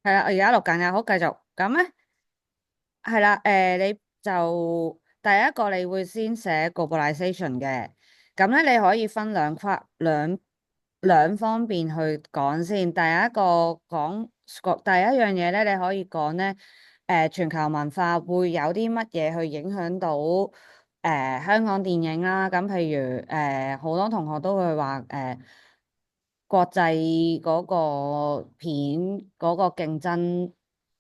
係啦，我而家錄緊嘅，好繼續。咁咧係啦，你就第一個你會先寫 globalization 嘅，咁咧你可以分兩方面去講先。第一個講第一樣嘢咧，你可以講咧，全球文化會有啲乜嘢去影響到香港電影啦。咁譬如好多同學都會話國際嗰個片嗰個競爭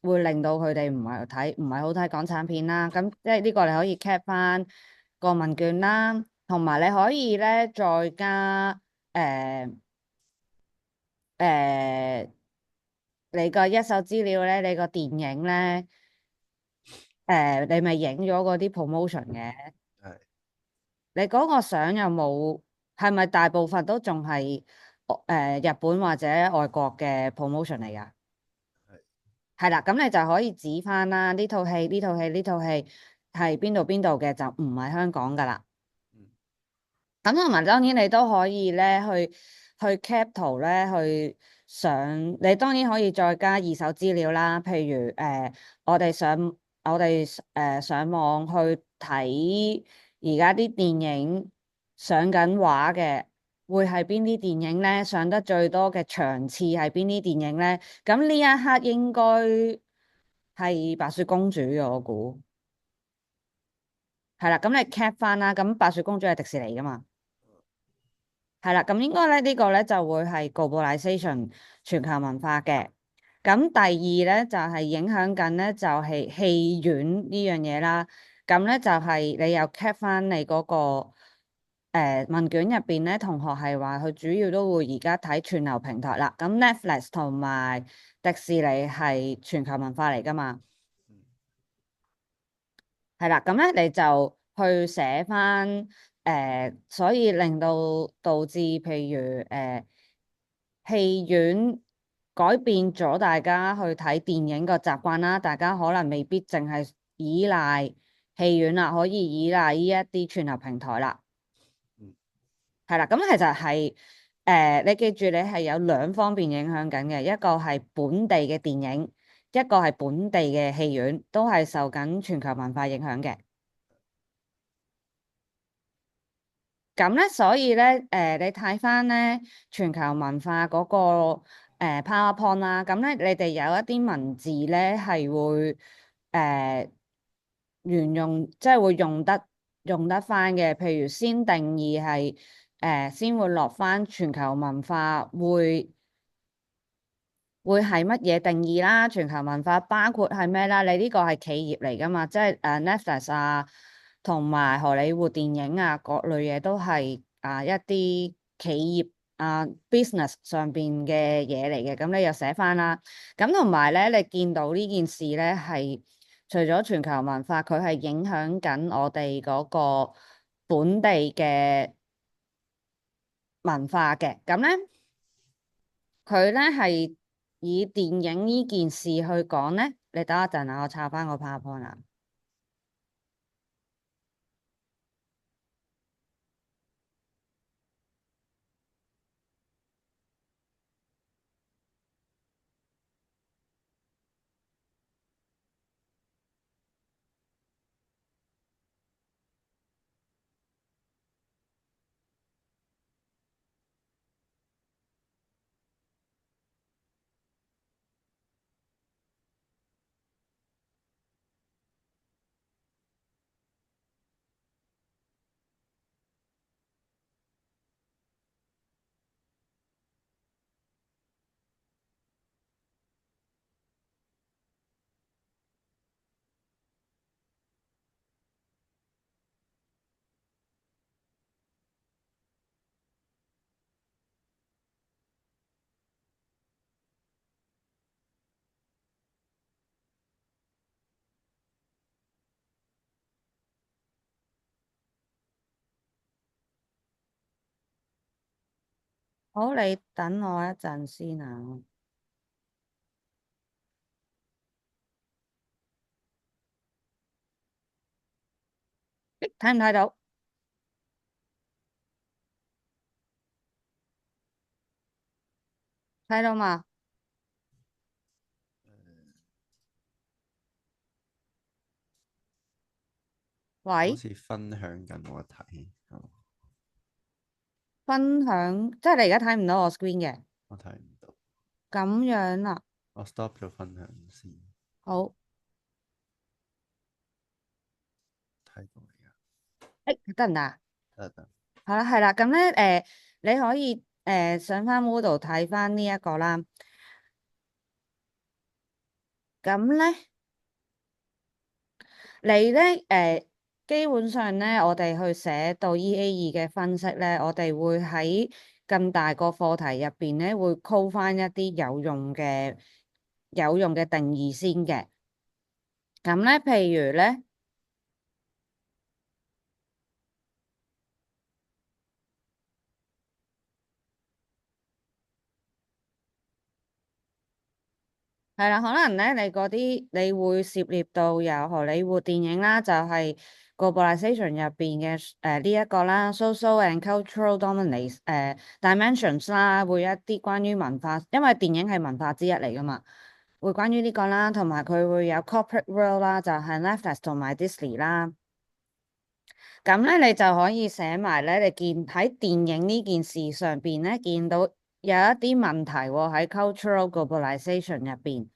會令到佢哋唔係好睇港產片啦。咁即係呢個你可以 cap 翻個問卷啦，同埋你可以咧再加誒誒你個一手資料咧，你個電影咧你咪影咗嗰啲 promotion 嘅，係你嗰個相有冇係咪大部分都仲係日本或者外國嘅 promotion 嚟㗎？係係啦，咁你就可以指翻啦。呢套戲係邊度嘅，就唔係香港噶啦。嗯咁同埋當然你都可以咧去 cap 圖咧去上，你當然可以再加二手資料啦。譬如我哋上上網去睇而家啲電影上緊畫嘅，會係邊啲電影咧？上得最多嘅場次係邊啲電影咧？咁呢一刻應該係白雪公主嘅，我估係啦。咁你 cap 翻啦。咁白雪公主係迪士尼噶嘛？係啦，咁應該咧呢個咧就會係 globalization 全球文化嘅。咁第二咧就係影響緊咧就係戲院呢樣嘢啦。咁咧就係你又 cap 翻你嗰個問卷入邊咧，同學係話佢主要都會而家睇串流平台啦。咁 Netflix 同埋迪士尼係全球文化嚟噶嘛？嗯係啦，咁咧你就去寫翻所以令到導致譬如戲院改變咗大家去睇電影個習慣啦，大家可能未必淨係依賴戲院啦，可以依賴呢一啲串流平台啦。嗯係啦，咁其實係你記住你係有兩方面影響緊嘅，一個係本地嘅電影，一個係本地嘅戲院，都係受緊全球文化影響嘅。咁咧，所以咧，你睇翻咧全球文化嗰、個PowerPoint 啦，咁咧你哋有一啲文字咧係會沿用，即係會用得翻嘅。譬如先定義係先會落翻全球文化會係乜嘢定義啦？全球文化包括係咩啦？你呢個係企業嚟㗎嘛？即係Netflix 啊，同埋荷里活電影啊，各類嘢都係一啲企業business 上邊嘅嘢嚟嘅。咁你又寫翻啦。咁同埋咧，你見到呢件事咧係除咗全球文化，佢係影響緊我哋嗰個本地嘅文化嘅。咁咧。佢咧係以電影呢件事去講咧，你等一陣啊，我抄翻個 PowerPoint 啊。好，你等我一陣先啊。咦睇唔睇到？睇到嘛？好喂，似分享緊我睇，分享，即係你而家睇唔到我 screen 嘅，我睇唔到，咁樣啊，我 stop 咗分享先，好，睇到未啊？得唔得啊？得得，好啦，係啦，咁咧，你可以上翻 Moodle 睇翻呢一個啦，咁咧。你咧基本上咧，我哋去寫到 EA2嘅分析咧，我哋會喺咁大個課題入邊咧，會 call 翻一啲有用嘅定義先嘅。咁咧，譬如咧。係啦，可能咧你嗰啲你會涉獵到有荷里活電影啦，就係、globalization 入邊嘅呢一個啦，social and cultural dominance dimensions 啦，會一啲關於文化，因為電影係文化之一嚟噶嘛，會關於呢個啦，同埋佢會有 corporate world 啦，就係 Netflix 同埋 Disney 啦。咁咧你就可以寫埋咧，你見喺電影呢件事上邊咧，見到有一啲問題喎喺 cultural globalization 入邊。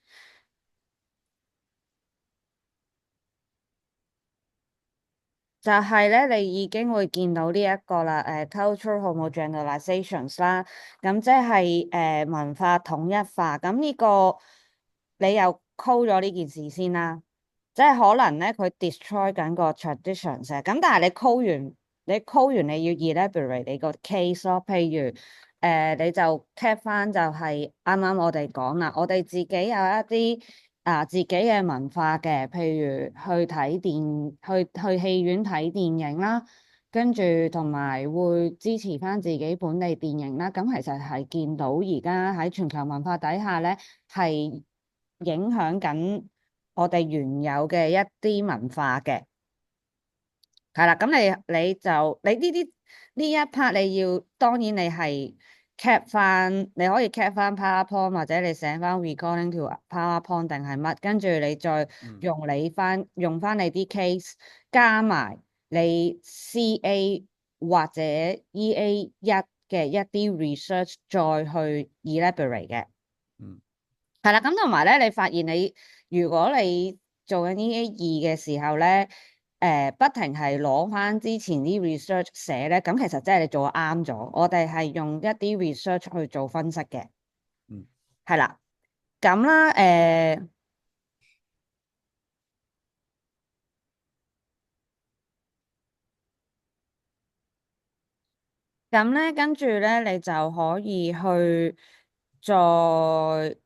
就係咧，你已經會見到呢一個啦，cultural homogenization 啦，咁即係文化統一化，咁呢個你又 call 咗呢件事先啦，即係可能咧佢 destroy 緊個 traditions 咁但係你 call完你要 elaborate 你個 case 咯，譬如你就 cap 翻就係啱啱我哋講啦，我哋自己有一啲。自己嘅文化嘅，譬如去戲院睇電影啦，跟住同埋會支持翻自己本地電影啦。咁其實係見到而家喺全球文化底下咧，係影響緊我哋原有嘅一啲文化嘅。係啦，咁你呢一 part 你要當然你係 cap 翻，你可以 cap 翻 PowerPoint 或者你寫翻 recording to PowerPoint 定係乜，跟住你再嗯用翻你啲 case 加埋你 CA 或者 EA1嘅一啲 research 再去 elaborate 嘅。嗯係啦，咁同埋咧，你發現如果你做緊 EA2嘅時候咧，不停係攞翻之前啲 research 寫咧，咁其實真係你做啱咗。我哋係用一啲 research 去做分析嘅，嗯係啦，咁啦，咁咧跟住咧，你就可以去再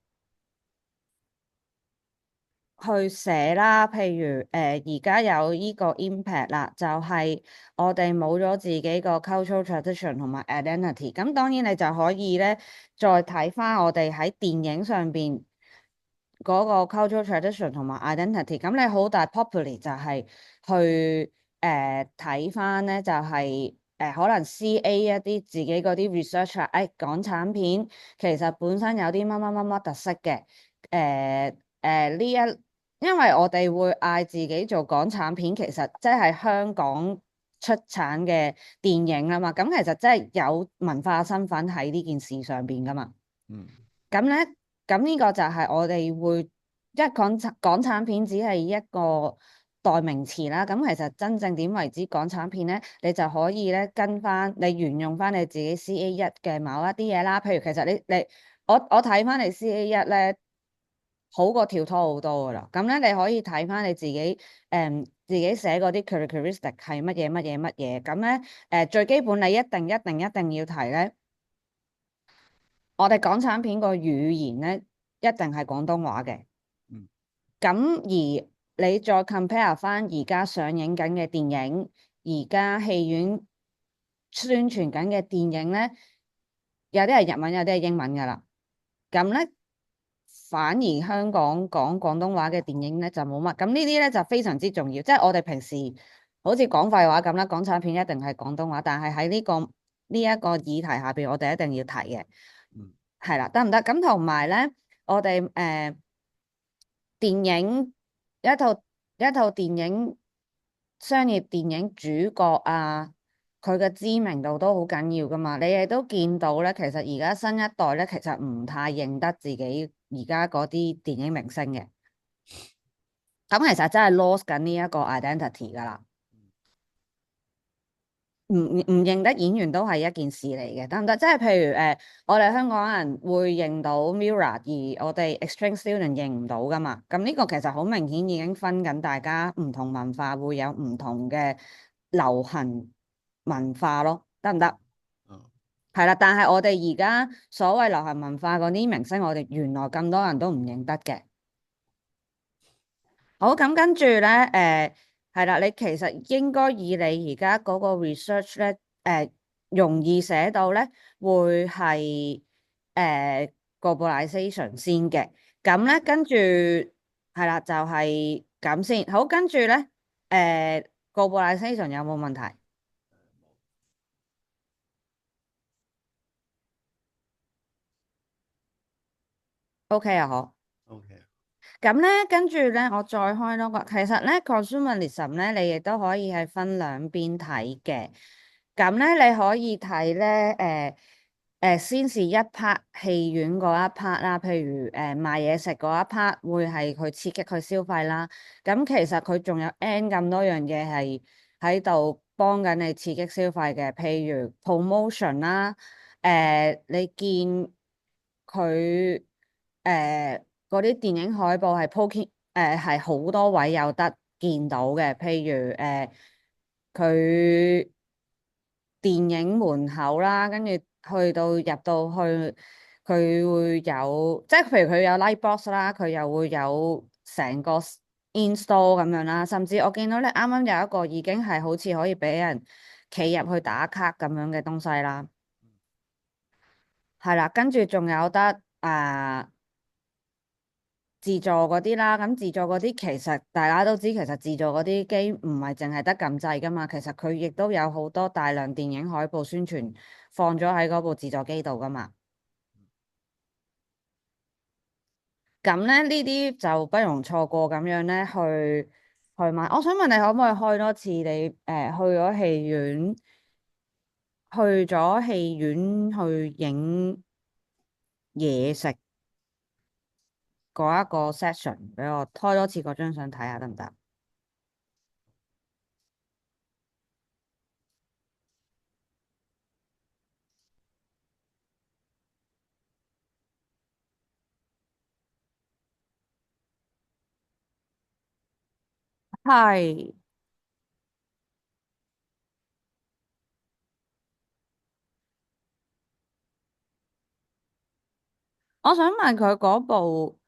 去寫啦，譬如而家有呢個 impact 啦，就係我哋冇咗自己個 cultural tradition 同埋 identity。咁當然你就可以咧，再睇翻我哋喺電影上邊嗰個 cultural tradition 同埋 identity。咁你好大 popularly 就係去睇翻咧，就係、可能 CA 一啲自己嗰啲 research 啊，港產片其實本身有啲乜乜乜乜特色嘅，呢一因為我哋會嗌自己做港產片，其實即係香港出產嘅電影啊嘛，咁其實真係有文化身份喺呢件事上邊噶嘛。嗯咁咧，咁呢個就係我哋會一港產片只係一個代名詞啦。咁其實真正點為之港產片咧，你就可以咧跟翻你沿用翻你自己 CA1嘅某一啲嘢啦。譬如其實我睇翻你 CA1咧。好過跳拖好多噶啦，咁咧你可以睇翻你自己寫嗰啲 characteristic 係乜嘢乜嘢乜嘢，咁咧最基本你一定要提咧，我哋港產片個語言咧一定係廣東話嘅，嗯咁而你再 compare 翻而家上映緊嘅電影，而家戲院宣傳緊嘅電影咧，有啲係日文，有啲係英文噶啦。咁咧，反而香港講廣東話嘅電影咧就冇乜。咁呢啲咧就非常之重要，即係我哋平時好似講廢話咁啦，港產片一定係廣東話，但係喺呢一個議題下邊，我哋一定要提嘅，嗯係啦，得唔得？咁同埋咧，我哋電影一套電影。商業電影主角啊，佢嘅知名度都好緊要噶嘛。你亦都見到咧，其實而家新一代咧，其實唔太認得自己而家嗰啲電影明星嘅。咁其實真係 lost 緊呢一個 identity 噶啦。唔認得演員都係一件事嚟嘅，得唔得？即係譬如我哋香港人會認到 Mirror，而我哋 exchange student 認唔到噶嘛。咁呢個其實好明顯已經分緊大家唔同文化會有唔同嘅流行文化咯，得唔得？啊，係啦，但係我哋而家所謂流行文化嗰啲明星，我哋原來咁多人都唔認得嘅。好，咁跟住咧，係啦，你其實應該以你而家嗰個 research 咧，容易寫到咧，會係globalization 先嘅。咁咧，跟住係啦，就係咁先。好，跟住咧，globalization 有冇問題？OK 啊，好。OK，咁咧，跟住咧，我再開多個。其實咧，consumerism 咧，你亦都可以係分兩邊睇嘅。咁咧，你可以睇咧，先是一 part 戲院嗰一 part 啦，譬如賣嘢食嗰一 part 會係去刺激佢消費啦。咁其實佢仲有 N 咁多樣嘢係喺度幫緊你刺激消費嘅，譬如 promotion 啦，你見佢嗰啲電影海報係鋪係好多位有得見到嘅，譬如佢電影門口啦，跟住去到入到去，佢會有即係譬如佢有 light box 啦，佢又會有成個 in store 咁樣啦，甚至我見到咧啱啱有一個已經係好似可以俾人企入去打卡咁樣嘅東西啦，係啦，跟住仲有得自助嗰啲啦，咁自助嗰啲其實大家都知，其實自助嗰啲機唔係淨係得撳掣噶嘛，其實佢亦都有好多大量電影海報宣傳放咗喺嗰部自助機度噶嘛。咁咧呢啲就不容錯過咁樣咧去買。我想問你可唔可以開多次你去咗戲院，去咗戲院去影嘢食嗰一個 session 俾我開多次嗰張相睇下得唔得？係。我想問佢嗰部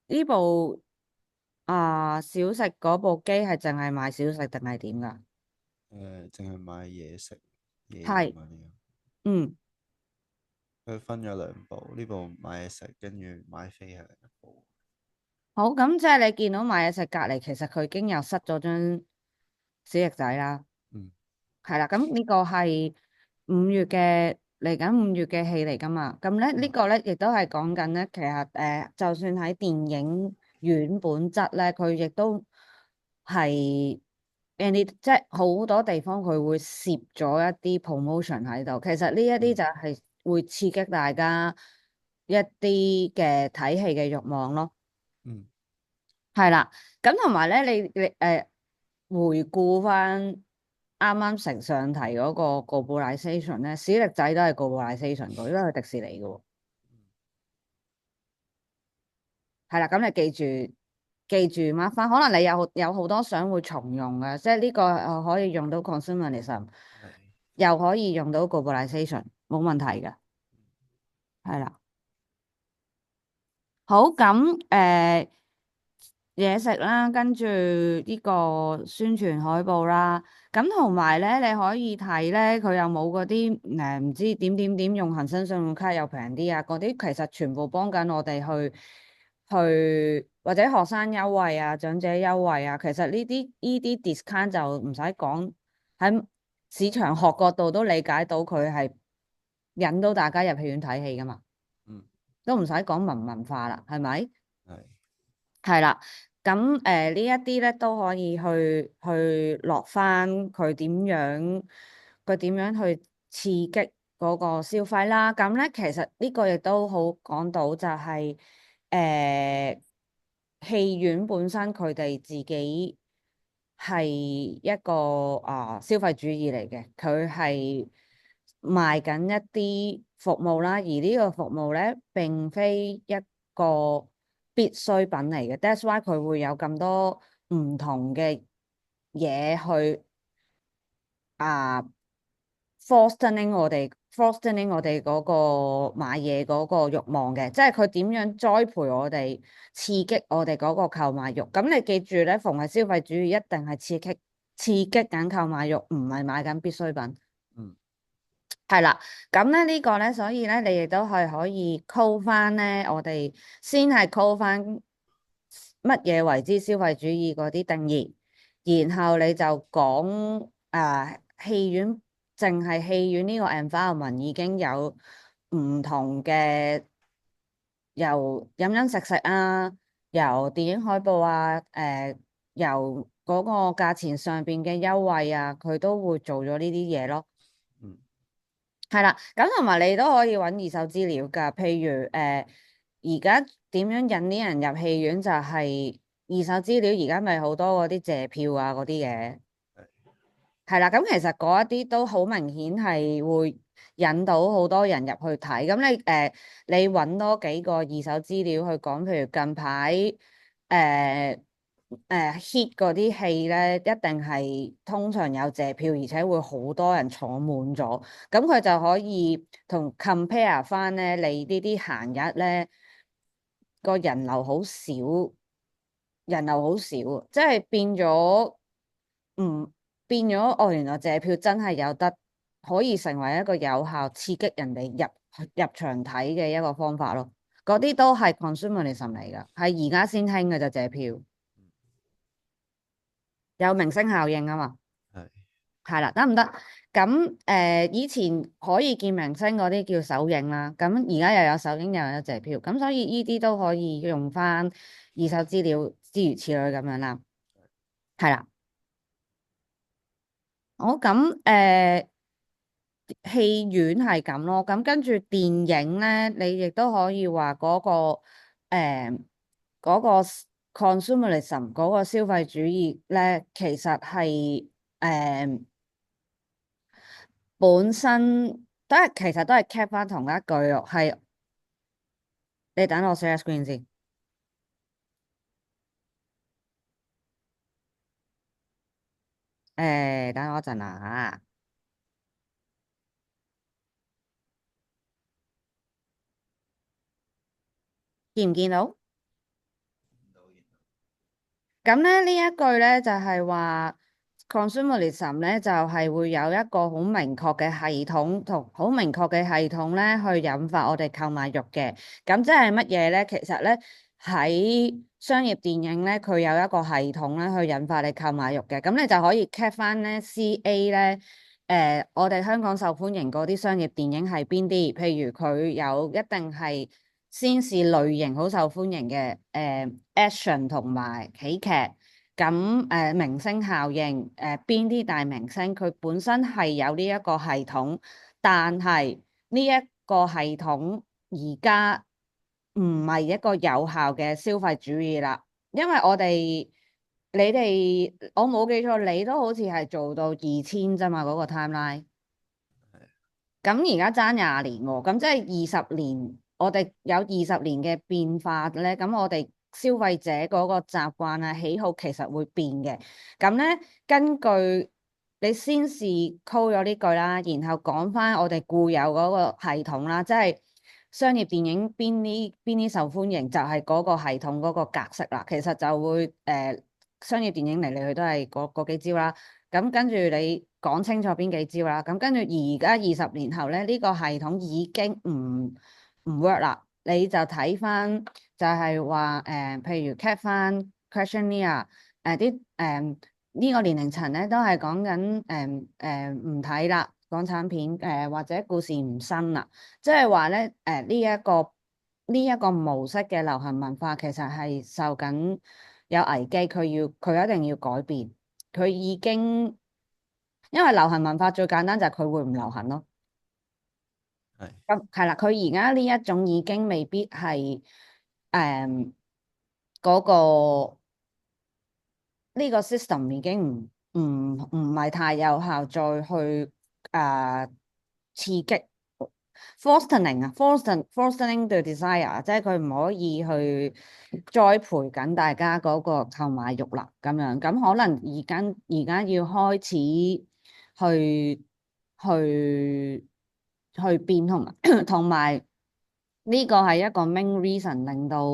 呢部小食嗰部機係淨係賣小食定係點㗎？淨係買嘢食、嘢飲係，嗰啲。嗯，佢分咗兩部，呢部買嘢食，跟住買飛係另一部。好，咁即係你見到賣嘢食隔離，其實佢已經有塞咗張小翼仔啦。嗯係啦，咁呢個係嚟緊五月嘅戲嚟㗎嘛？咁咧呢嗯個咧亦都係講緊咧，其實就算喺電影院本質咧，佢亦都係 即係好多地方佢會攝咗一啲 promotion 喺度。其實呢一啲嗯就係會刺激大家一啲嘅睇戲嘅慾望咯。嗯係啦，咁同埋咧，你回顧翻啱啱成上題嗰個 globalization 咧，史力仔都係 globalization 嘅，因為佢迪士尼嘅喎。係啦，咁你記住 mark 翻，可能你有好多相會重用嘅，即係呢個可以用到 consumerism，係又可以用到 globalization，冇問題嘅。係啦。好，咁嘢食啦，跟住呢個宣傳海報啦，咁同埋咧，你可以睇咧，佢有冇嗰啲唔知點點點用恒生信用卡又平啲啊，嗰啲其實全部幫緊我哋或者學生優惠啊、長者優惠啊，其實呢啲 discount 就唔使講，喺市場學角度都理解到佢係引到大家入戲院睇戲噶嘛，嗯都唔使講文化啦，係咪？係係啦，咁呢一啲咧都可以去落翻佢點樣去刺激嗰個消費啦。咁咧其實呢個亦都好講到就係、戲院本身佢哋自己係一個消費主義嚟嘅，佢係賣緊一啲服務啦，而呢個服務咧並非一個必需品嚟嘅，that's why 佢會有咁多唔同嘅嘢去啊 fostering 我哋嗰個買嘢嗰個慾望嘅，即係佢點樣栽培我哋，刺激我哋嗰個購買慾。咁你記住咧，逢係消費主義一定係刺激緊購買慾，唔係買緊必需品。嗯係啦，咁咧呢個咧，所以咧你亦都係可以 call 翻咧，我哋先係 call 翻乜嘢為之消費主義嗰啲定義，然後你就講戲院，淨係戲院呢個 environment 已經有唔同嘅，由飲飲食食啊，由電影海報啊，由嗰個價錢上邊嘅優惠啊，佢都會做咗呢啲嘢咯。嗯係啦，咁同埋你都可以揾二手資料㗎，譬如而家點樣引啲人入戲院就係二手資料，而家咪好多嗰啲借票啊嗰啲嘅，係啦，咁其實嗰一啲都好明顯係會引到好多人入去睇，咁你揾多幾個二手資料去講，譬如近排hit 嗰啲戲咧，一定係通常有借票，而且會好多人坐滿咗。咁佢就可以同 compare 翻咧，你呢啲閒日咧個人流好少，即係唔變咗哦。原來借票真係有得可以成為一個有效刺激人哋入場睇嘅一個方法咯。嗰啲都係 consumerism 嚟㗎，係而家先興嘅就借票，有明星效應啊嘛。係係啦，得唔得？咁以前可以見明星嗰啲叫首映啦，咁而家又有首映又有謝票，咁所以呢啲都可以用翻二手資料諸如此類咁樣啦。係啦，好咁戲院係咁咯，咁跟住電影咧，你亦都可以話誒嗰個 consumerism 嗰個消費主義咧，其實係誒。本身其實都係 cap 翻同一句咯，係你等我 share screen 先，等我一陣啊，見唔見到？咁咧呢一句咧就係話 consumerism 咧就係會有一個好明確嘅系統同好明確嘅系統咧去引發我哋購買慾嘅。咁即係乜嘢咧？其實咧喺商業電影咧，佢有一個系統咧去引發你購買慾嘅。咁你就可以 cap 翻咧 CA 咧，我哋香港受歡迎嗰啲商業電影係邊啲？譬如佢有一定係先是類型好受歡迎嘅，action 同埋喜劇，咁明星效應，邊啲大明星佢本身係有呢一個系統，但係呢一個系統而家唔係一個有效嘅消費主義啦，因為我冇記錯，你都好似係做到2000啫嘛，嗰個 timeline。咁而家爭20年喎，咁即係20年，我哋有20年嘅變化咧，咁我哋消費者嗰個習慣啊、喜好其實會變嘅。咁咧，根據你先是 call 咗呢句啦，然後講翻我哋固有嗰個系統啦，即係商業電影邊啲受歡迎，就係嗰個系統嗰個格式啦。其實就會商業電影嚟嚟去都係嗰幾招啦。咁跟住你講清楚邊幾招啦，咁跟住而家20年後咧，呢個系統已經唔 work 啦。你就睇翻就係話譬如 cap 翻 questionnaire 呢個年齡層咧都係講緊唔睇啦，港產片或者故事唔新啦，即係話咧呢一個模式嘅流行文化其實係受緊有危機，佢一定要改變。佢已經因為流行文化最簡單就係佢會唔流行咯。係咁係啦，佢而家呢一種已經未必係誒嗰個呢個 system 已經唔係太有效，再去刺激 fostering 啊，fostering the desire，即係佢唔可以去栽培緊大家嗰個購買欲啦，咁樣咁可能而家要開始去去變同埋同埋呢個係一個 main reason 令到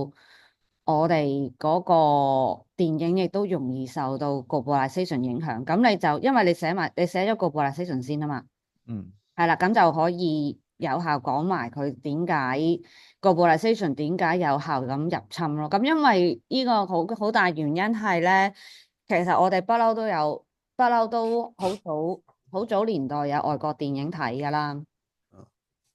我哋嗰個電影亦都容易受到 globalization 影響。咁你就因為你寫咗 globalization 先啊嘛。嗯係啦，咁就可以有效講埋佢點解 globalization 點解有效咁入侵咯。咁因為呢個好大原因係咧，其實我哋不嬲都好早年代有外國電影睇㗎啦。啊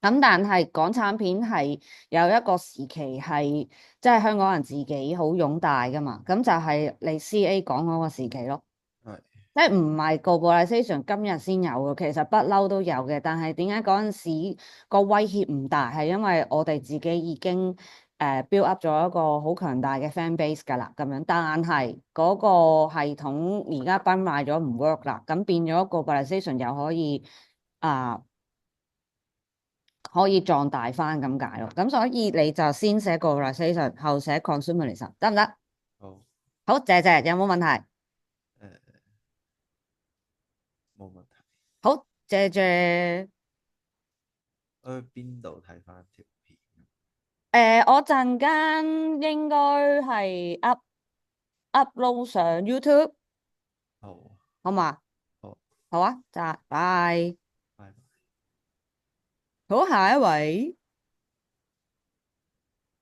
咁但係港產片係有一個時期係即係香港人自己好擁戴㗎嘛，咁就係你 CA 講嗰個時期咯。係即係唔係 globalization 今日先有嘅，其實不嬲都有嘅。但係點解嗰陣時個威脅唔大？係因為我哋自己已經build up 咗一個好強大嘅 fan base 㗎啦，咁樣。但係嗰個系統而家崩壞咗唔 work 啦，咁變咗 globalization 又可以壯大翻咁解咯。咁所以你就先寫 globalization，後寫 consumerism，得唔得？好好，謝謝，有冇問題？誒冇問題。好，謝謝。去邊度睇翻條片？我陣間應該係 upload 上 YouTube，好好嘛？好，好啊，就拜。拜拜。好，下一位，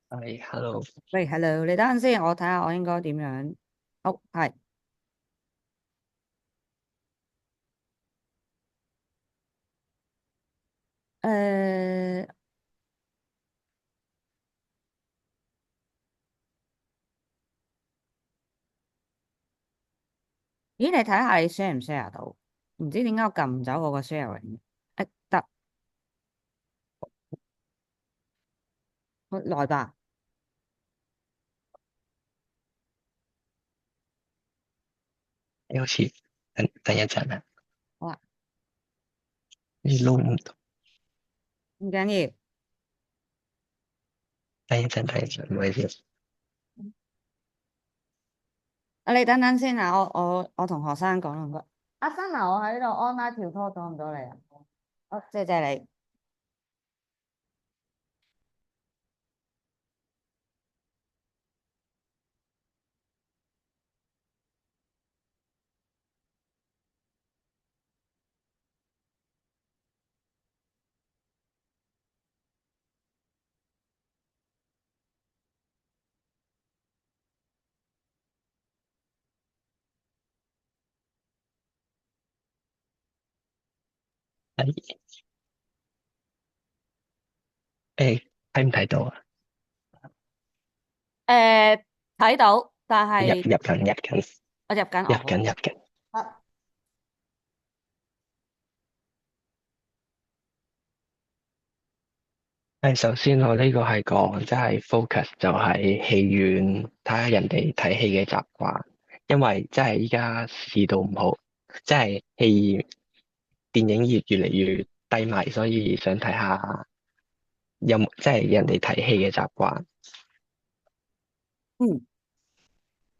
係，hello，喂，hello，你等陣先，我睇下我應該點樣。好，係，誒，咦，你睇下你 share 唔 share 到？唔知點解我撳唔走我個 sharing。得，好來吧。你好似等一陣啊，好啊，你撈唔到，唔緊要。等一陣，唔好意思。你等等先啊，我同學生講兩句。阿生啊，我喺度 online 跳拖咗唔到你啊。好，謝謝你。係誒，睇唔睇到啊？睇到，但入係入緊入緊我入緊，入哦，好。緊入緊。啊首先我呢個係講即係 focus 就係戲院睇下人哋睇戲嘅習慣，因為即係依家市道唔好，即係電影業越嚟越低迷，所以想睇下即係人哋睇戲嘅習慣。嗯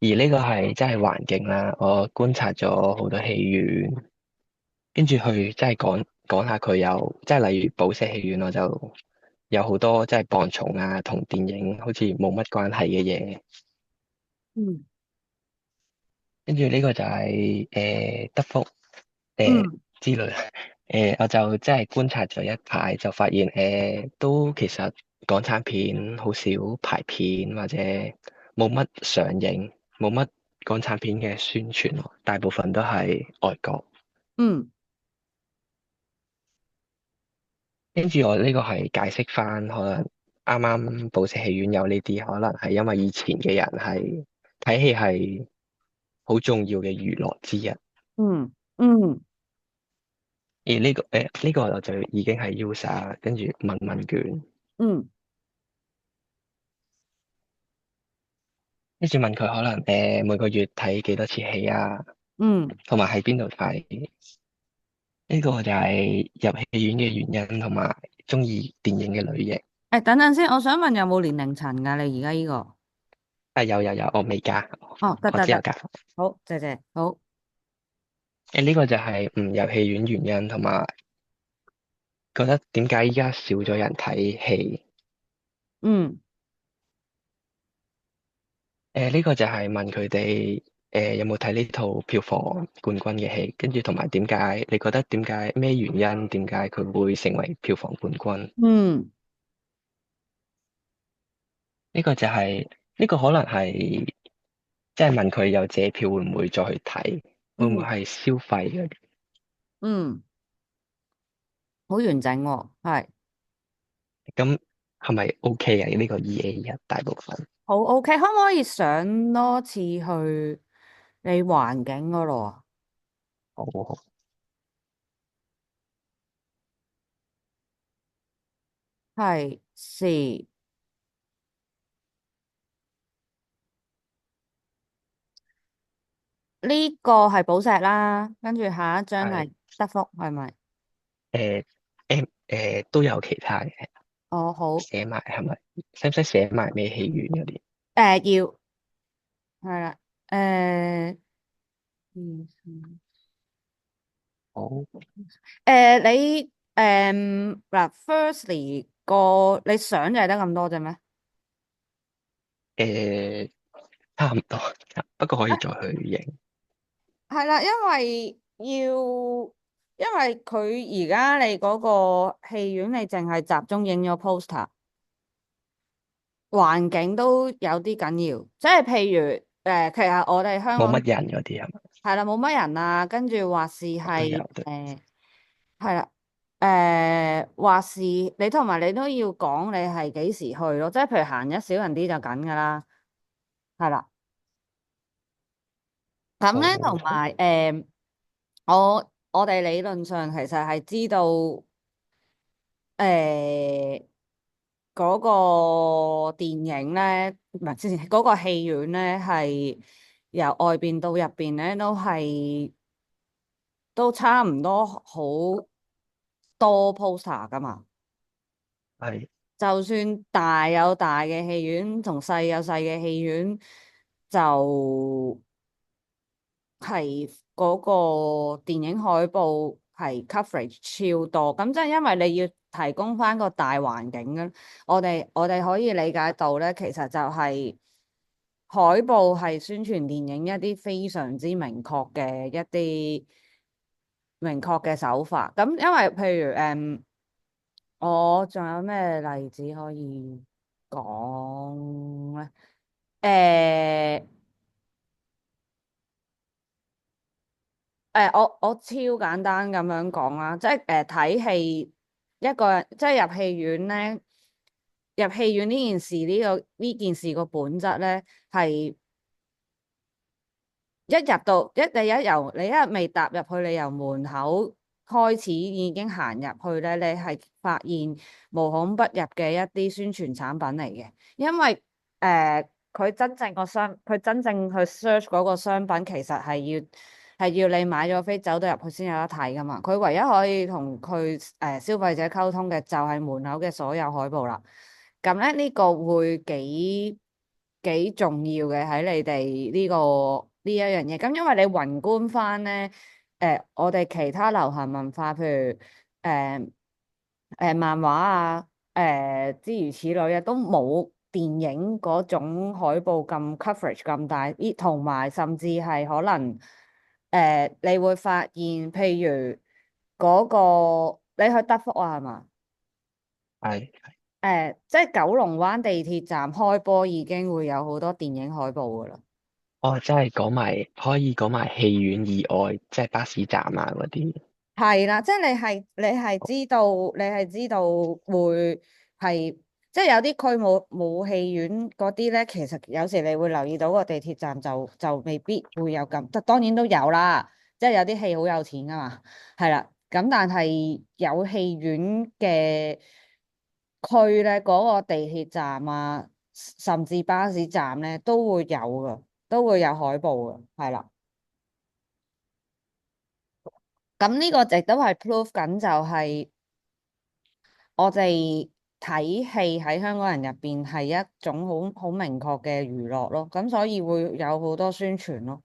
而呢個係真係環境啦，我觀察咗好多戲院，跟住去即係講下佢有，即係例如寶石戲院，我就有好多即係磅重啊，同電影好似冇乜關係嘅嘢。嗯跟住呢個就係德福嗯之類，我就即係觀察咗一排，就發現都其實港產片好少排片或者冇乜上映，冇乜港產片嘅宣傳咯，大部分都係外國。嗯跟住我呢個係解釋翻，可能啱啱寶石戲院有呢啲，可能係因為以前嘅人係睇戲係好重要嘅娛樂之一。嗯嗯而呢個我就已經係 user，跟住問卷，嗯跟住問佢可能每個月睇幾多次戲啊，嗯。同埋喺邊度睇。呢個就係入戲院嘅原因，同埋中意電影嘅類型。誒，等等先，我想問有冇年齡層㗎？你而家呢個？啊，有，我未加，哦，得得得，我之後加。好，謝謝，好，呢個就係唔入戲院原因，同埋覺得點解依家少咗人睇戲。嗯呢個就係問佢哋有冇睇呢套票房冠軍嘅戲，跟住同埋點解你覺得點解咩原因點解佢會成為票房冠軍？嗯呢個就係呢個可能係即係問佢有借票會唔會再去睇，會唔會嗯係消費嘅？嗯，好完整喎，係，咁係咪 OK 啊？呢個2A1大部分。好 OK，可唔可以上多次去你環境嗰度啊？好好。係是呢個係寶石啦，跟住下一張係係德福，係咪？誒都有其他嘅，哦，好，寫埋係咪？使唔使寫埋咩戲院嗰啲？要，係啦，嗯好。你嗱，firstly 個你想就係得咁多啫咩？誒差唔多，不過可以再去影。係啦，因為佢而家你嗰個戲院，你淨係集中影咗 poster，環境都有啲緊要。即係譬如其實我哋香港冇乜人嗰啲係咪？係啦，冇乜人啊，跟住話是都有係的。係啦，話是你同埋你都要講你係幾時去咯。即係譬如閒日少人啲就緊噶啦，係啦。咁好。咧同埋我哋理論上其實係知道誒嗰個電影咧，唔係之前嗰個戲院咧係由外邊到入邊咧都差唔多好多 poster 噶嘛。係。就算大有大嘅戲院，同細有細嘅戲院，就係嗰個電影海報係 coverage 超多，咁即係因為你要提供翻個大環境咧，我哋可以理解到咧，其實就係海報係宣傳電影一啲非常之明確嘅手法。咁因為譬如我仲有咩例子可以講咧？誒、我超簡單咁樣講啦，即係睇戲一個人，即係入戲院咧，入戲院呢件事個本質咧係一入到你一未踏入去，你由門口開始已經行入去咧，你係發現無孔不入嘅一啲宣傳產品嚟嘅，因為佢真正去 search 嗰個商品，其實係要你買咗飛走到入去先有得睇噶嘛。佢唯一可以同佢消費者溝通嘅就係門口嘅所有海報啦。咁咧呢個會幾重要嘅喺你哋呢一樣嘢。咁因為你宏觀翻咧，我哋其他流行文化，譬如漫畫啊，諸如此類嘅，都冇電影嗰種海報咁 coverage 咁大，同埋甚至係可能你會發現，譬如嗰個你去德福啊，係嘛？係。即係九龍灣地鐵站開波已經會有好多電影海報噶啦。哦，即係可以講埋戲院以外，即係巴士站啊嗰啲。係啦，即係你係知道會係即係有啲區冇戲院嗰啲咧，其實有時你會留意到個地鐵站就未必會有咁，當然都有啦，即係有啲戲好有錢噶嘛，係啦。咁但係有戲院嘅區咧，嗰個地鐵站啊，甚至巴士站咧都會有噶，都會有海報噶，係啦。咁呢個亦都係 prove 緊就係我哋睇戲喺香港人入邊係一種好明確嘅娛樂咯，咁所以會有好多宣傳咯，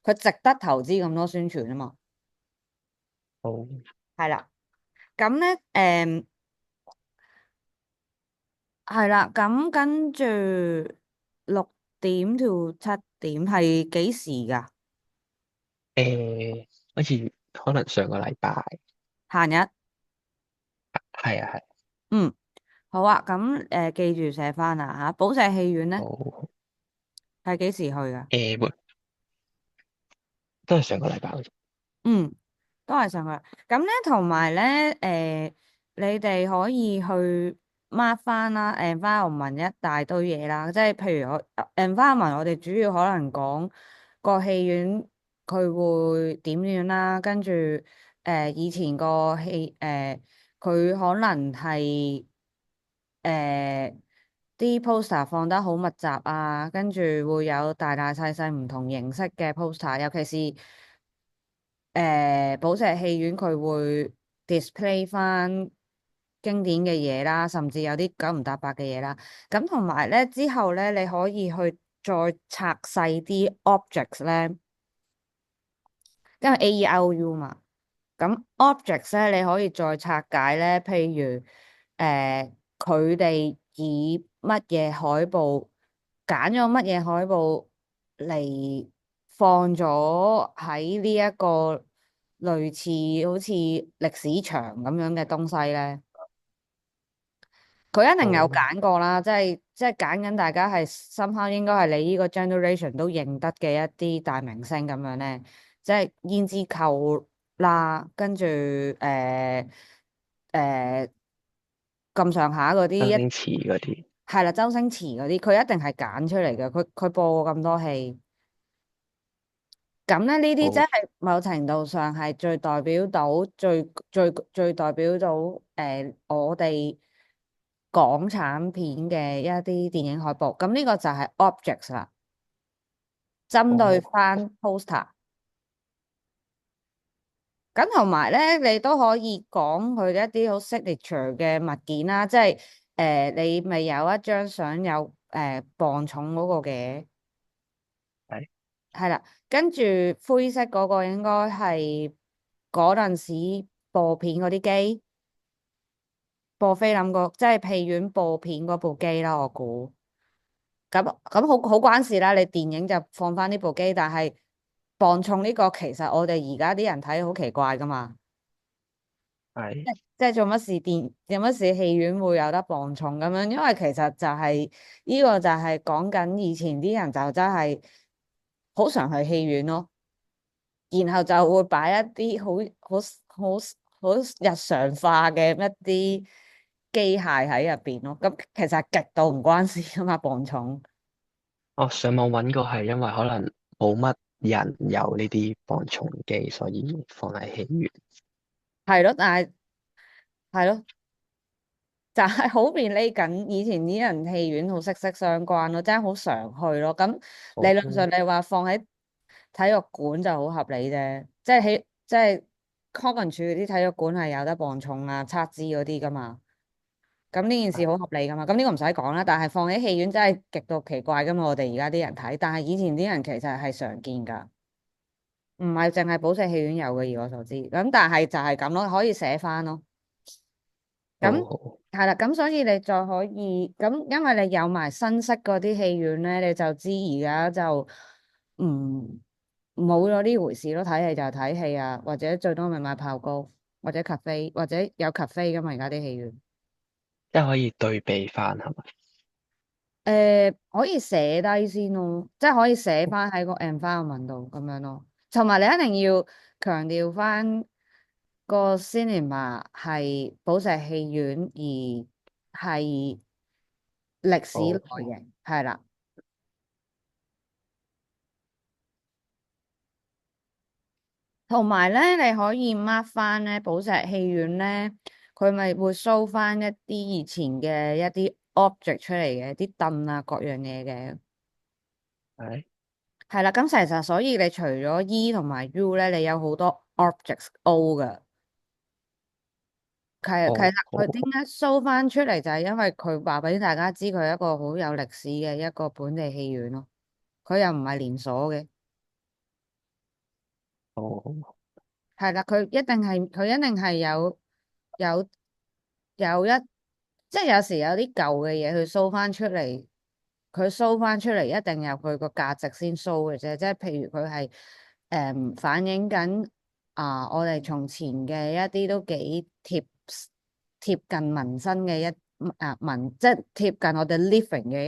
佢值得投資咁多宣傳啊嘛。好，係啦，咁咧係啦，咁跟住6點到7點係幾時㗎？好似可能上個禮拜，閒日。係啊係，嗯，好啊，咁記住寫翻啦嚇。寶石戲院咧好，係幾時去㗎？會都係上個禮拜好似。嗯，都係上去。咁咧，同埋咧，你哋可以去 mark 翻啦，environment 一大堆嘢啦。即係譬如environment，我哋主要可能講個戲院佢會點樣啦，跟住以前個戲佢可能係啲 poster 放得好密集啊，跟住會有大大細細唔同形式嘅 poster，尤其是寶石戲院佢會 display 翻經典嘅嘢啦，甚至有啲九唔搭八嘅嘢啦。咁同埋咧之後咧，你可以去再拆細啲 objects 咧，因為 AEIOU 嘛。咁 objects 咧，你可以再拆解咧，譬如佢哋以乜嘢海報揀咗乜嘢海報嚟放咗喺呢一個類似好似歷史牆咁樣嘅東西咧，佢一定有好，揀過啦，即係揀緊大家係深刻應該係你呢個 generation 都認得嘅一啲大明星咁樣咧，即係胭脂扣啦，跟住誒咁上下嗰啲周星馳嗰啲。係啦，周星馳嗰啲佢一定係揀出嚟嘅，佢播過咁多戲，咁咧呢啲即好，係某程度上係最代表到最代表到我哋港產片嘅一啲電影海報，咁呢個就係 objects 啦，針對好，翻 poster。咁同埋咧，你都可以講佢一啲好 signature 嘅物件啦，即係你咪有一張相有磅重嗰個嘅，係，係啦，跟住灰色嗰個應該係嗰陣時播片嗰啲機，播菲林個，即係戲院播片嗰部機啦，我估。咁好關事啦，你電影就放翻呢部機，但係磅重呢個其實我哋而家啲人睇好奇怪噶嘛。係，即係做乜事戲院會有得磅重咁樣？因為其實就係呢個就係講緊以前啲人就真係好常去戲院咯，然後就會擺一啲好好日常化嘅一啲機械喺入邊咯。咁其實係極度唔關事噶嘛，磅重我上網揾過係因為可能冇乜人有呢啲磅重機，所以放喺戲院。係咯，但係係咯。就係好便利緊，以前啲人戲院好息息相關咯，真係好常去咯。咁理論好，上你話放喺體育館就好合理啫，即係康文署嗰啲體育館係有得磅重啊、測支嗰啲噶嘛。咁呢件事好合理噶嘛。咁呢個唔使講啦，但係放喺戲院真係極度奇怪噶嘛。我哋而家啲人睇，但係以前啲人其實係常見噶，唔係淨係寶石戲院有嘅，以我所知。咁但係就係咁咯，可以寫翻咯。咁好，好，係啦，咁所以你再可以咁，因為你有埋新式嗰啲戲院咧，你就知而家就唔冇咗呢回事咯。睇戲就係睇戲啊，或者最多咪買爆谷，或者 cafe，或者有 cafe 噶嘛，而家啲戲院。即係可以對比翻係咪？可以寫低先咯，即係可以寫翻喺個 environment 度咁樣咯。同埋你一定要強調翻個 cinema 係寶石戲院，而係歷史哦，類型，係啦。同埋咧，你可以 mark 翻咧，寶石戲院咧，佢咪會 show 翻一啲以前嘅一啲 object 出嚟嘅，啲凳啊，各樣嘢嘅。係，係啦，咁其實所以你除咗 E 同埋 U 咧，你有好多 objects O 噶。其實哦，佢點解 show 翻出嚟，就係因為佢話俾大家知佢係一個好有歷史嘅一個本地戲院咯。佢又唔係連鎖嘅。哦，係啦，佢一定係有有一，即係有時有啲舊嘅嘢佢 show 翻出嚟，佢 show 翻出嚟一定有佢個價值先 show 嘅啫。即係譬如佢係反映緊我哋從前嘅一啲都幾貼近民生嘅即係貼近我哋 living 嘅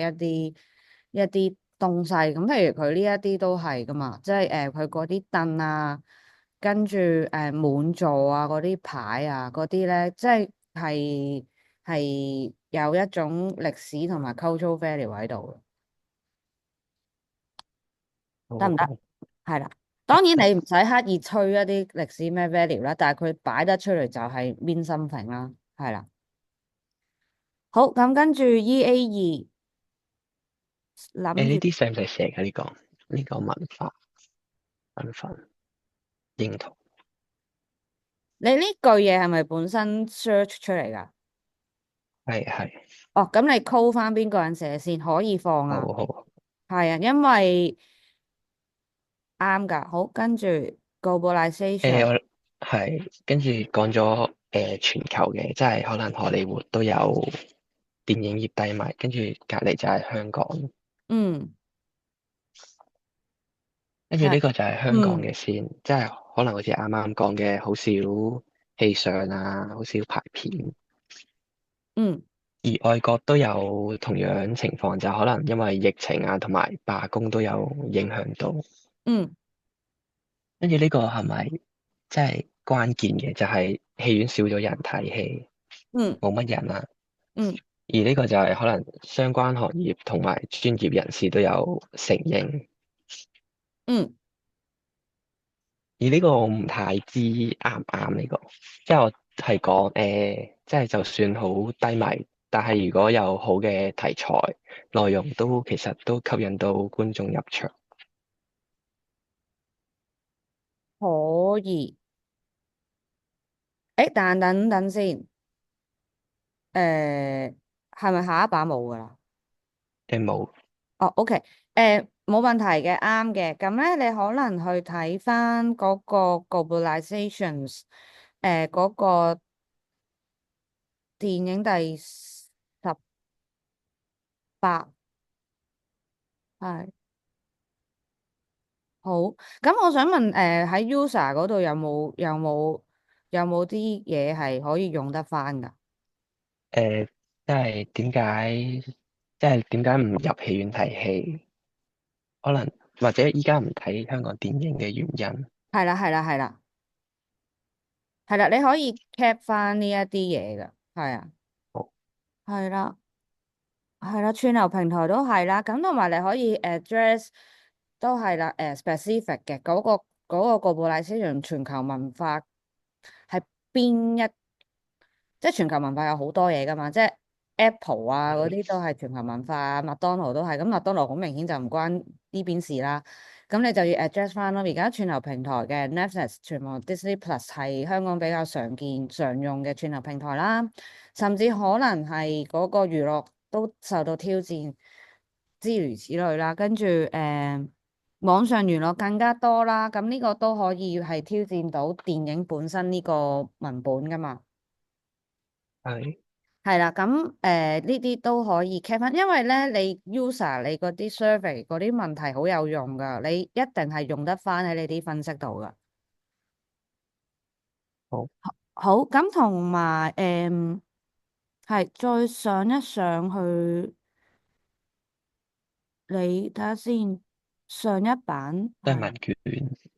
一啲東西。咁譬如佢呢一啲都係噶嘛，即係佢嗰啲凳啊。跟住滿座啊，嗰啲牌啊，嗰啲咧，即係有一種歷史同埋 cultural value 喺度嘅，得唔得？哦，係啦，當然你唔使刻意吹一啲歷史咩 value 啦，但係佢擺得出嚟就係 mean something 啦，係啦。好，咁跟住 EA2諗住呢啲使唔使寫㗎？呢個文化身份認同，你呢句嘢係咪本身 search 出嚟㗎？係，哦，咁你 call 翻邊個人寫先可以放啊？好好。係啊，因為啱㗎。好，跟住 globalization。我係跟住講咗全球嘅，即係可能荷里活都有電影業低迷，跟住隔離就係香港，嗯，跟住係，呢個就係香港嗯嘅先，即係可能好似啱啱講嘅，好少戲上啊，好少排片，嗯而外國都有同樣情況，就可能因為疫情啊同埋罷工都有影響到，嗯跟住呢個係咪即係關鍵嘅？就係戲院少咗人睇戲，嗯冇乜人啊。嗯而呢個就係可能相關行業同埋專業人士都有承認，嗯，而呢個我唔太知啱唔啱呢個，即係我係講即係就算好低迷，但係如果有好嘅題材內容都其實都吸引到觀眾入場。可以。誒，但等等先，誒，係咪下一把冇噶啦？冇哦，OK，冇問題嘅，啱嘅。咁咧，你可能去睇翻嗰個 globalizations，嗰個電影第18係。好，咁我想問，喺 user 嗰度有冇啲嘢係可以用得翻噶？誒，即係點解唔入戲院睇戲？可能或者依家唔睇香港電影嘅原因。係啦，係啦，係啦，係啦，你可以 cap 翻呢一啲嘢噶，係啊，好，係啦，係啦，串流平台都係啦，咁同埋你可以 address 都係啦，specific 嘅嗰個 globalization 全球文化係邊一？即係全球文化有好多嘢噶嘛，即係 Apple 啊嗰啲都係全球文化啊，麥當勞都係，咁麥當勞好明顯就唔關呢邊事啦。咁你就要 address 翻咯。而家串流平台嘅 Netflix、全部 Disney Plus 係香港比較常用嘅串流平台啦，甚至可能係嗰個娛樂都受到挑戰，諸如此類啦。跟住網上娛樂更加多啦，咁呢個都可以係挑戰到電影本身呢個文本噶嘛。係係啦，咁呢啲都可以 cap 翻，因為咧你 user 你嗰啲 survey 嗰啲問題好有用噶，你一定係用得翻喺你啲分析度噶。好，好，咁同埋係再上一上去，你睇下先，上一版都係係問卷。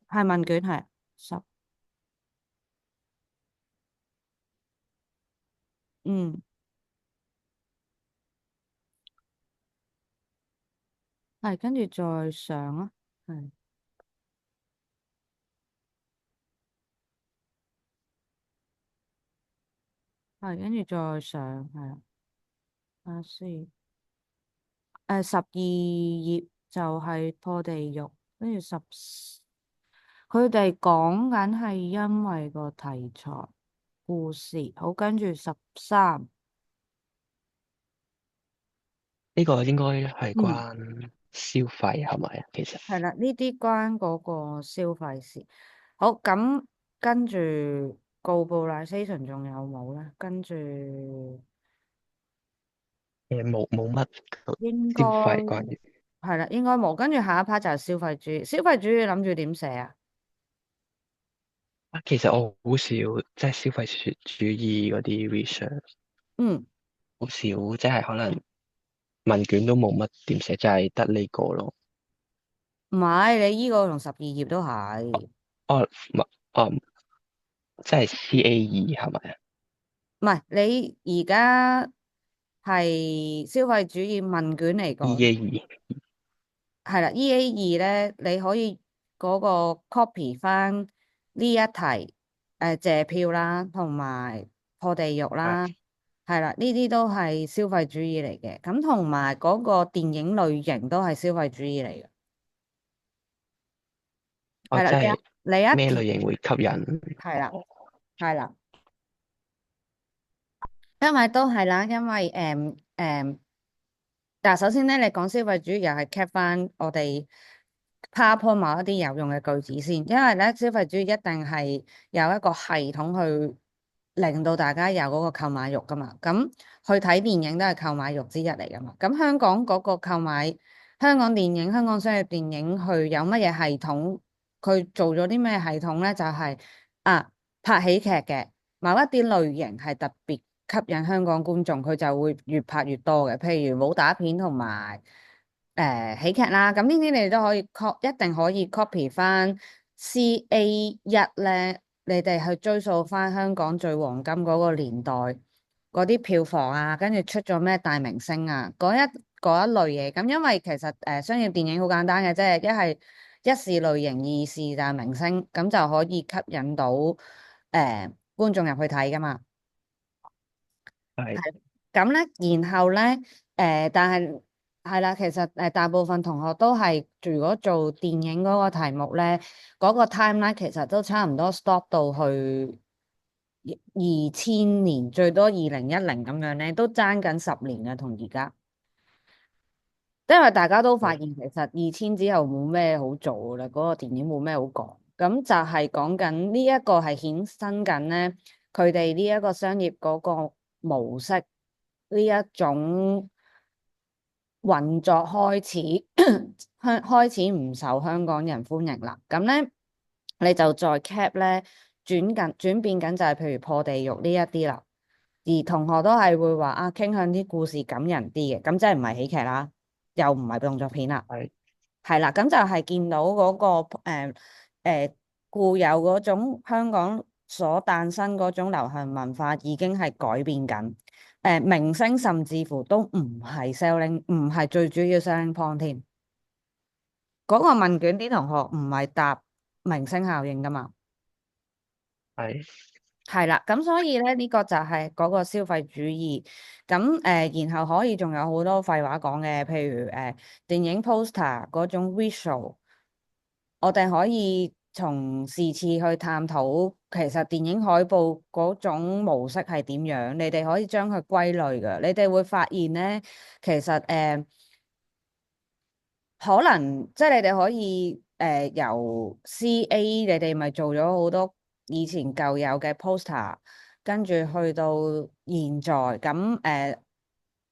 係問卷係十，嗯係跟住再上啊，係跟住再上，係啦，啊先，12頁就係破地獄，跟住佢哋講緊係因為個題材故事，好，跟住13，呢個應該係嗯，關消費係咪啊？其實係啦，呢啲關嗰個消費事。好，咁跟住 globalization 仲有冇咧？跟住冇乜應該消費關於。係啦，應該冇。跟住下一 part 就係消費主義。消費主義諗住點寫啊？其實我好少即係消費主義嗰啲 research，嗯，好少即係可能問卷都冇乜點寫，就係得呢個咯。唔係，你依個同12頁都係，哦，唔哦，即係 CA2係咪啊唔係你而家係消費主義問卷嚟講，？EA2係啦，EA2咧，你可以嗰個 copy 翻呢一題借票啦，同埋破地獄啦。係係啦，呢啲都係消費主義嚟嘅，咁同埋嗰個電影類型都係消費主義嚟嘅。係哦，啦，即係你一填咩類型會吸引？係啦，係啦，因為都係啦，因為但係首先咧，你講消費主義又係 cap 翻我哋 PowerPoint 某一啲有用嘅句子先，因為咧消費主義一定係有一個系統去令到大家有嗰個購買慾噶嘛。咁去睇電影都係購買慾之一嚟噶嘛。咁香港嗰個購買香港電影、香港商業電影，去有乜嘢系統？佢做咗啲咩系統咧？就係拍喜劇嘅某一啲類型係特別吸引香港觀眾，佢就會越拍越多嘅。譬如武打片同埋喜劇啦，咁呢啲你都可以一定可以 copy 翻 CA1咧，你哋去追溯翻香港最黃金嗰個年代嗰啲票房啊，跟住出咗咩大明星啊，嗰一類嘢。咁因為其實商業電影好簡單嘅啫，一是類型，二是大明星，咁就可以吸引到觀眾入去睇噶嘛。係係咁咧，然後咧，但係係啦，其實大部分同學都係如果做電影嗰個題目咧，嗰個 timeline 其實都差唔多 stop 到去2000年，最多2010咁樣咧，都爭緊10年嘅同而家。因為大家都發係現其實2000之後冇咩好做啦，嗰個電影冇咩好講，咁就係講緊呢一個係衍生緊咧，佢哋呢一個商業嗰個模式呢一種運作開始開始唔受香港人歡迎啦，咁咧你就再 cap 咧轉變緊就係譬如破地獄呢一啲啦，而同學都係會話傾向啲故事感人啲嘅，咁即係唔係喜劇啦。又唔係動作片啦，係係啦，咁就係見到嗰、個固有嗰種香港所誕生嗰種流行文化已經係改變緊，明星甚至乎都唔係 selling，唔係最主要 selling point 添。嗰個問卷啲同學唔係答明星效應噶嘛。係係啦，咁所以咧呢個就係嗰個消費主義，咁然後可以仲有好多廢話講嘅，譬如電影 poster 嗰種 visual，我哋可以從時次去探討，其實電影海報嗰種模式係點樣，你哋可以將佢歸類嘅，你哋會發現咧，其實可能即係你哋可以由 CA，你哋咪做咗好多以前舊有嘅 poster，跟住去到現在咁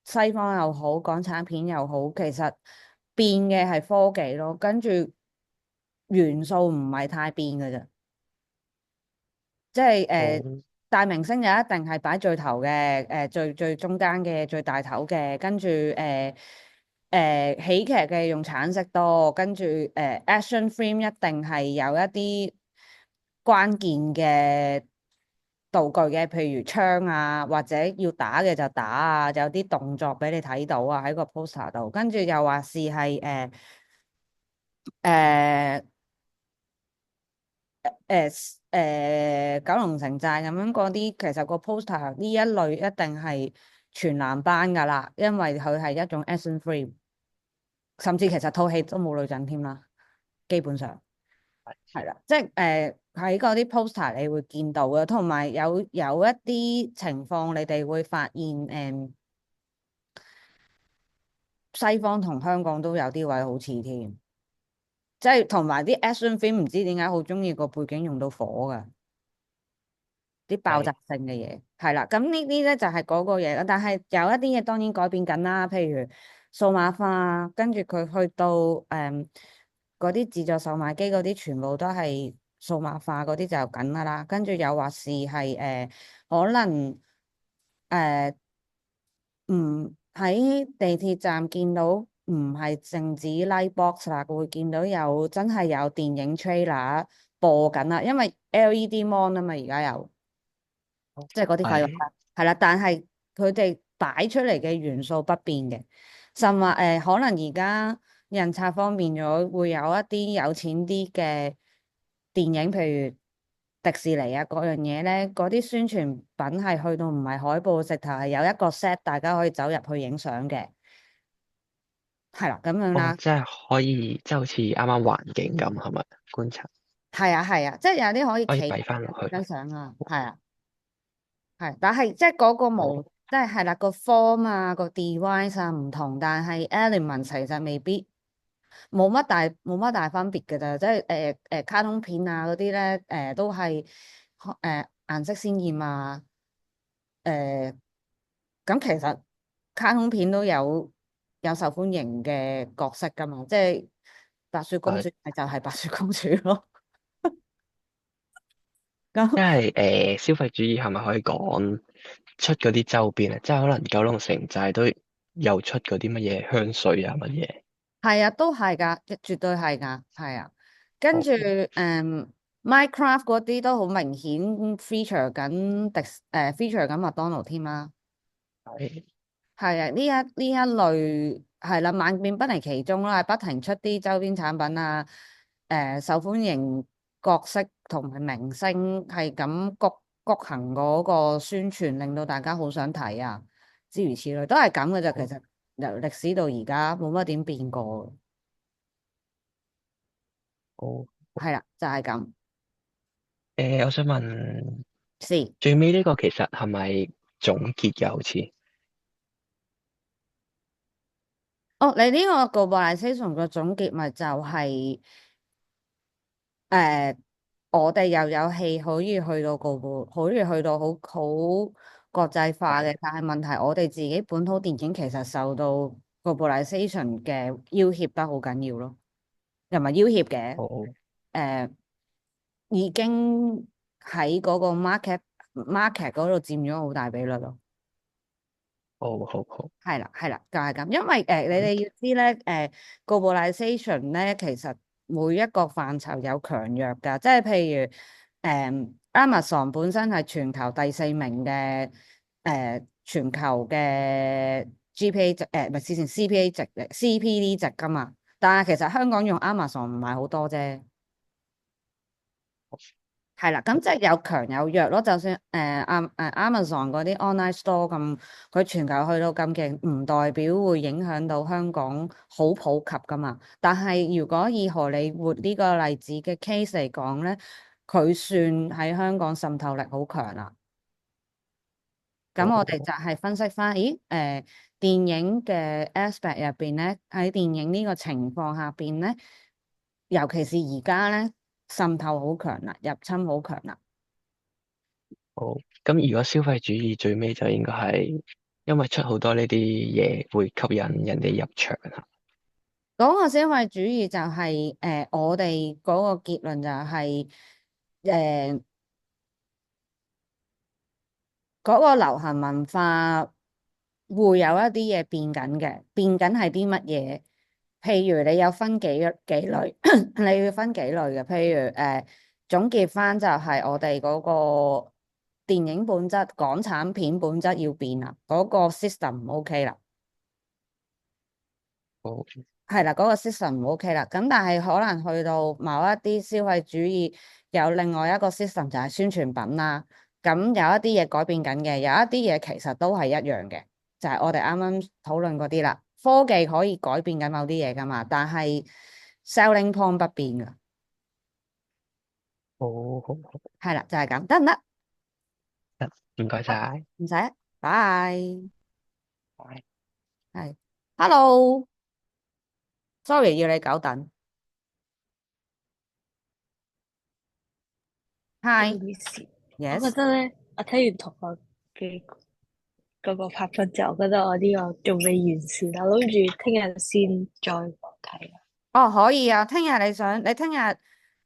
西方又好，港產片又好，其實變嘅係科技咯，跟住元素唔係太變嘅啫。即係好大明星就一定係擺最頭嘅，最中間嘅最大頭嘅，跟住喜劇嘅用橙色多，跟住action film 一定係有一啲關鍵嘅道具嘅，譬如槍啊，或者要打嘅就打啊，有啲動作俾你睇到啊，喺個 poster 度。跟住又話是係誒九龍城寨咁樣嗰啲，其實個 poster 呢一類一定係全男班噶啦，因為佢係一種 action free，甚至其實套戲都冇女人添啦，基本上係啦，即係喺嗰啲 poster 你會見到嘅，同埋有一啲情況你哋會發現西方同香港都有啲位好似添，即係同埋啲 action film 唔知點解好中意個背景用到火㗎。啲爆炸係性嘅嘢係啦，咁呢啲咧就係嗰個嘢啦。但係有一啲嘢當然改變緊啦，譬如數碼化，跟住佢去到嗰啲自助售賣機嗰啲，全部都係數碼化嗰啲就緊噶啦。跟住又話是係可能唔喺地鐵站見到唔係淨止 light box 啦，會見到有真係有電影 trailer 播緊啦，因為 LED mon 啊嘛，而家有。即係嗰啲費用係啦，係啦，但係佢哋擺出嚟嘅元素不變嘅，甚至可能而家印刷方便咗，會有一啲有錢啲嘅電影，譬如迪士尼啊嗰樣嘢咧，嗰啲宣傳品係去到唔係海報，直頭係有一個 set，大家可以走入去影相嘅，係啦，咁樣哦，啦，即係可以，即係好似啱啱環境咁，係咪觀察係啊係啊，即係有啲可以企可以擺翻落去？張相啊，係啊。係，但係即係嗰個模，哦即係啦個 form 啊，個 device 啊唔同，但係 element 其實未必冇乜大分別嘅咋，即係卡通片啊嗰啲咧都係顏色鮮豔啊，誒咁其實卡通片都有受歡迎嘅角色噶嘛，即係白雪公係，主咪就係白雪公主咯，咁因為消費主義係咪可以講出嗰啲周邊啊？即係可能九龍城寨都有出嗰啲乜嘢香水啊乜嘢？係啊，都係噶，絕對係噶，係啊。跟住哦，Minecraft 嗰啲都好明顯 feature 緊feature 緊麥當勞添啦。係係啊，呢一類係啦，萬變不離其宗啦，不停出啲周邊產品啊，受歡迎角色同埋明星係咁谷行嗰個宣傳，令到大家好想睇啊，諸如此類，都係咁嘅啫。其實由歷史到而家冇乜點變過，哦，係啦，就係咁。我想問是，最尾呢個其實係咪總結嘅？好似哦，你呢個 globalization 個總結咪就係、誒、我哋又有戲可以去到可以去到好國際化嘅，但係問題我哋自己本土電影其實受到 globalization 嘅要挾得好緊要咯，又唔係要挾嘅，好誒、已經喺嗰個 market 嗰度佔咗好大比率咯。好，係啦，係啦，就係咁。因為你咁哋要知咧，globalization 咧，其實每一個範疇有強弱㗎。即係譬如Amazon 本身係全球第四名嘅全球嘅 GPA 值唔係之前 CPA 值嘅 CPD 值㗎嘛。但係其實香港用 Amazon 唔係好多啫。係啦，咁即係有強有弱咯。就算Amazon 嗰啲 online store 咁，佢全球去到咁勁，唔代表會影響到香港好普及噶嘛。但係如果以荷里活呢個例子嘅 case 嚟講咧，佢算喺香港滲透力好強啦。咁我哋好就係分析翻，咦電影嘅 aspect 入邊咧，喺電影呢個情況下邊咧，尤其是而家咧，滲透好強啦，入侵好強啦。好。咁如果消費主義最尾就應該係因為出好多呢啲嘢會吸引人哋入場啊。嗰個消費主義就係、我哋嗰個結論就係嗰個流行文化會有一啲嘢變緊嘅，變緊係啲乜嘢？譬如你有分幾類，你要分幾類嘅。譬如總結翻就係我哋嗰個電影本質、港產片本質要變啦，嗰個 system 唔 OK 啦。好，係啦，嗰個 system 唔 OK 啦。咁但係可能去到某一啲消費主義，有另外一個 system 就係宣傳品啦。咁有一啲嘢改變緊嘅，有一啲嘢其實都係一樣嘅，就係我哋啱啱討論嗰啲啦。科技可以改變緊某啲嘢噶嘛，但係 selling point 不變噶。好，好，好，係啦，就係咁，得唔得？得，唔該晒。唔使，拜。拜。係，Hello，sorry 要你久等。唔好意思，我覺 Hi，yes。得咧，我睇完同學嘅嗰個拍分之後，我覺得我呢個仲未完善，我諗住聽日先再睇。哦，可以啊。聽日你聽日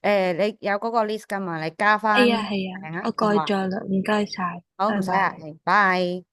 你有嗰個 list 噶嘛？你加翻係啊係啊，名啊，我改好嘛？咗啦，唔該晒，好，唔拜拜。使客氣，拜。